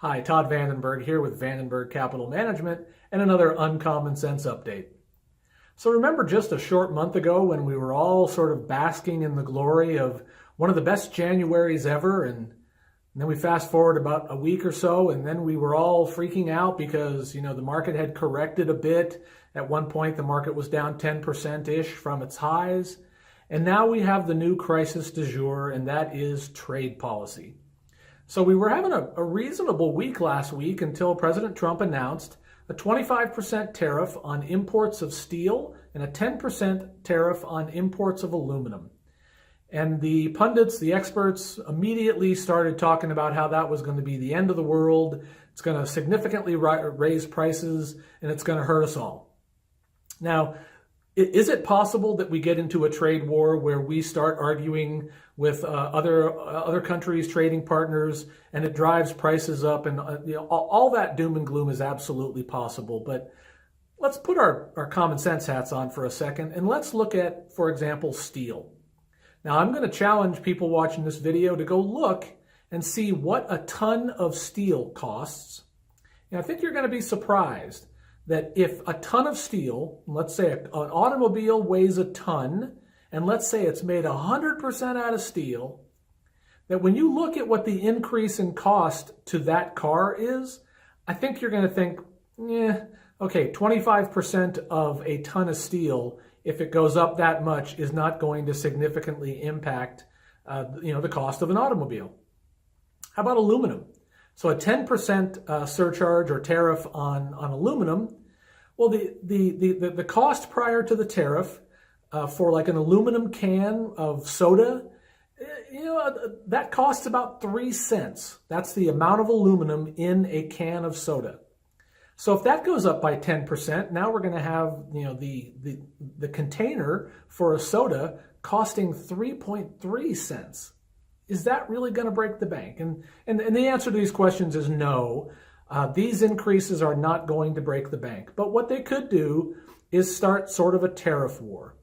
Hi, Todd VanDenburg here with VanDenburg Capital Management and another Uncommon Sense update. So remember just a short month ago when we were all sort of basking in the glory of one of the best Januaries ever, and then we fast forward about a week or so, and then we were all freaking out because, the market had corrected a bit. At one point, the market was down 10%-ish from its highs. And now we have the new crisis du jour, and that is trade policy. So we were having a reasonable week last week until President Trump announced a 25% tariff on imports of steel and a 10% tariff on imports of aluminum. And the pundits, the experts, immediately started talking about how that was going to be the end of the world. It's going to significantly raise prices, and it's going to hurt us all. Now, is it possible that we get into a trade war where we start arguing with other countries, trading partners, and it drives prices up? And all that doom and gloom is absolutely possible. But let's put our common sense hats on for a second, and let's look at, for example, steel. Now, I'm going to challenge people watching this video to go look and see what a ton of steel costs. And I think you're going to be surprised that if a ton of steel, let's say an automobile weighs a ton, and let's say it's made 100% out of steel, that when you look at what the increase in cost to that car is, I think you're going to think, okay, 25% of a ton of steel, if it goes up that much, is not going to significantly impact the cost of an automobile. How about aluminum? So a 10% surcharge or tariff on aluminum. Well, the cost prior to the tariff for like an aluminum can of soda, that costs about 3 cents. That's the amount of aluminum in a can of soda. So if that goes up by 10%, now we're going to have the container for a soda costing 3.3 cents. Is that really going to break the bank? And the answer to these questions is no. These increases are not going to break the bank. But what they could do is start sort of a tariff war.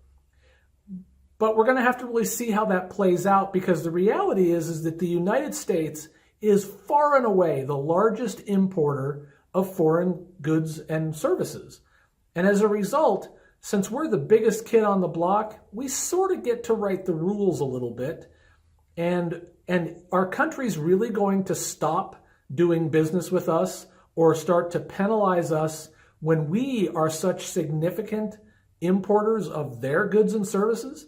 But we're going to have to really see how that plays out, because the reality is that the United States is far and away the largest importer of foreign goods and services. And as a result, since we're the biggest kid on the block, we sort of get to write the rules a little bit. And are countries really going to stop doing business with us or start to penalize us when we are such significant importers of their goods and services?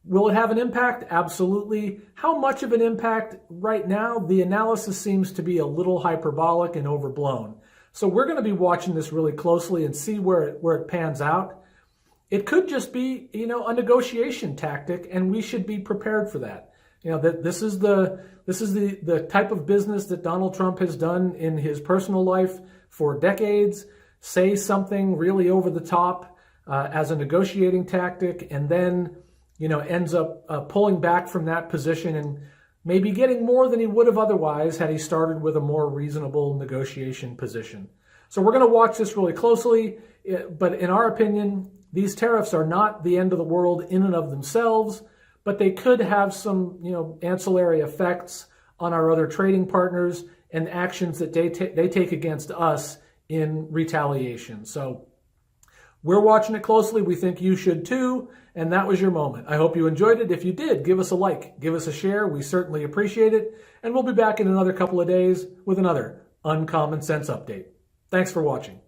Will it have an impact? Absolutely. How much of an impact? Right now, the analysis seems to be a little hyperbolic and overblown. So we're going to be watching this really closely and see where it pans out. It could just be, a negotiation tactic, and we should be prepared for that. This is the type of business that Donald Trump has done in his personal life for decades. Say something really over the top as a negotiating tactic, and then ends up pulling back from that position and maybe getting more than he would have otherwise had he started with a more reasonable negotiation position. So we're going to watch this really closely, but in our opinion, these tariffs are not the end of the world in and of themselves, but they could have some, ancillary effects on our other trading partners and actions that they take against us in retaliation. So we're watching it closely. We think you should too. And that was your moment. I hope you enjoyed it. If you did, give us a like, give us a share. We certainly appreciate it. And we'll be back in another couple of days with another Uncommon Sense update. Thanks for watching.